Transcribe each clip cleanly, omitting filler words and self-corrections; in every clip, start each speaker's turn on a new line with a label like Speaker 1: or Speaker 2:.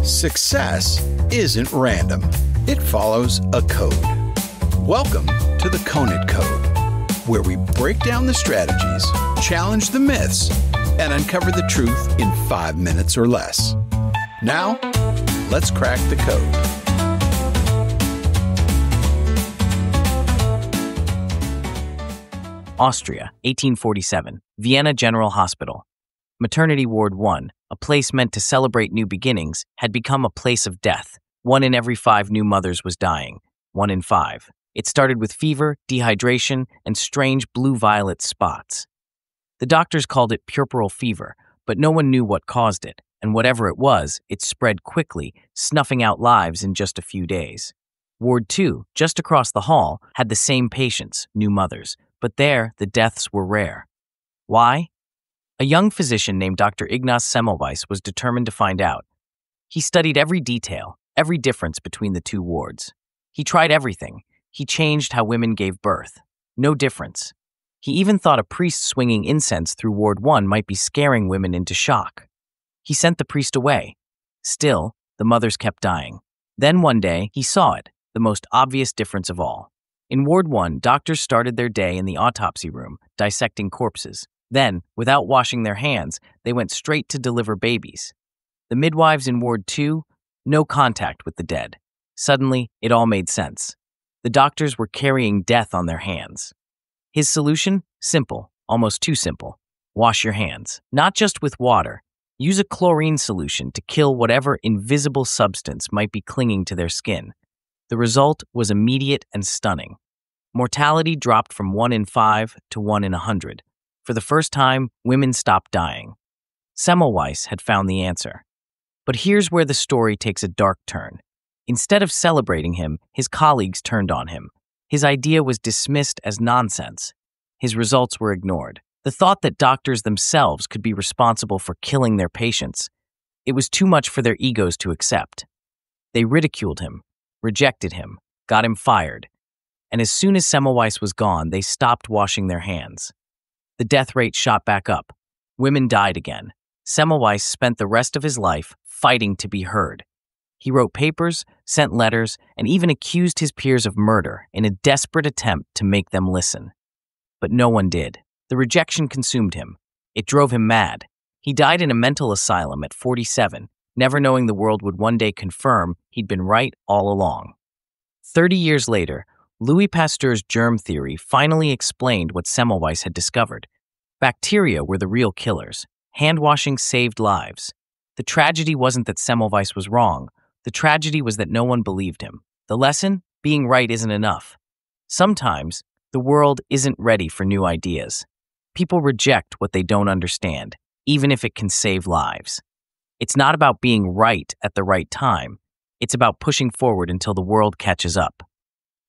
Speaker 1: Success isn't random. It follows a code. Welcome to the Conant Code, where we break down the strategies, challenge the myths, and uncover the truth in 5 minutes or less. Now, let's crack the code.
Speaker 2: Austria, 1847, Vienna General Hospital. Maternity Ward 1, a place meant to celebrate new beginnings, had become a place of death. 1 in every 5 new mothers was dying. 1 in 5. It started with fever, dehydration, and strange blue-violet spots. The doctors called it purpural fever, but no one knew what caused it, and whatever it was, it spread quickly, snuffing out lives in just a few days. Ward 2, just across the hall, had the same patients, new mothers, but there the deaths were rare. Why? A young physician named Dr. Ignace Semmelweis was determined to find out. He studied every detail, every difference between the two wards. He tried everything. He changed how women gave birth. No difference. He even thought a priest swinging incense through Ward 1 might be scaring women into shock. He sent the priest away. Still, the mothers kept dying. Then one day, he saw it, the most obvious difference of all. In Ward 1, doctors started their day in the autopsy room, dissecting corpses. Then, without washing their hands, they went straight to deliver babies. The midwives in Ward 2, no contact with the dead. Suddenly, it all made sense. The doctors were carrying death on their hands. His solution? Simple, almost too simple. Wash your hands. Not just with water. Use a chlorine solution to kill whatever invisible substance might be clinging to their skin. The result was immediate and stunning. Mortality dropped from 1 in 5 to 1 in 100. For the first time, women stopped dying. Semmelweis had found the answer. But here's where the story takes a dark turn. Instead of celebrating him, his colleagues turned on him. His idea was dismissed as nonsense. His results were ignored. The thought that doctors themselves could be responsible for killing their patients, it was too much for their egos to accept. They ridiculed him, rejected him, got him fired. And as soon as Semmelweis was gone, they stopped washing their hands. The death rate shot back up. Women died again. Semmelweis spent the rest of his life fighting to be heard. He wrote papers, sent letters, and even accused his peers of murder in a desperate attempt to make them listen. But no one did. The rejection consumed him. It drove him mad. He died in a mental asylum at 47, never knowing the world would one day confirm he'd been right all along. 30 years later, Louis Pasteur's germ theory finally explained what Semmelweis had discovered. Bacteria were the real killers. Handwashing saved lives. The tragedy wasn't that Semmelweis was wrong. The tragedy was that no one believed him. The lesson? Being right isn't enough. Sometimes, the world isn't ready for new ideas. People reject what they don't understand, even if it can save lives. It's not about being right at the right time. It's about pushing forward until the world catches up.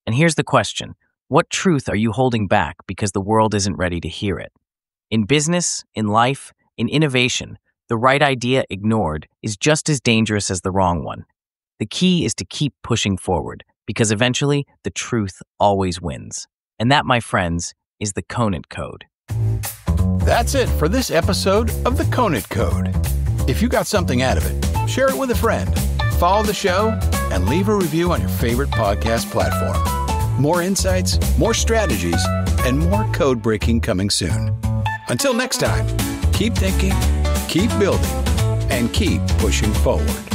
Speaker 2: And here's the question. What truth are you holding back because the world isn't ready to hear it? In business, in life, in innovation, the right idea ignored is just as dangerous as the wrong one. The key is to keep pushing forward, because eventually the truth always wins. And that, my friends, is the Conant Code.
Speaker 1: That's it for this episode of the Conant Code. If you got something out of it, share it with a friend, follow the show, and leave a review on your favorite podcast platform. More insights, more strategies, and more code breaking coming soon. Until next time, keep thinking, keep building, and keep pushing forward.